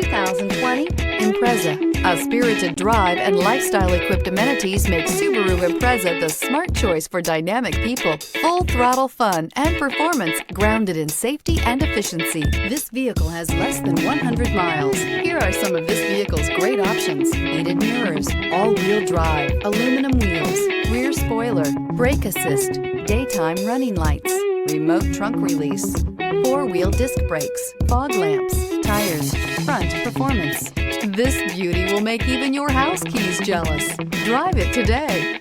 2020 Impreza. A spirited drive and lifestyle-equipped amenities make Subaru Impreza the smart choice for dynamic people. Full-throttle fun and performance grounded in safety and efficiency. This vehicle has less than 100 miles. Here are some of this vehicle's great options: heated mirrors, all-wheel drive, aluminum wheels, rear spoiler, brake assist, daytime running lights, remote trunk release, four-wheel disc brakes, fog lamps, tires, front performance. This beauty will make even your house keys jealous. Drive it today.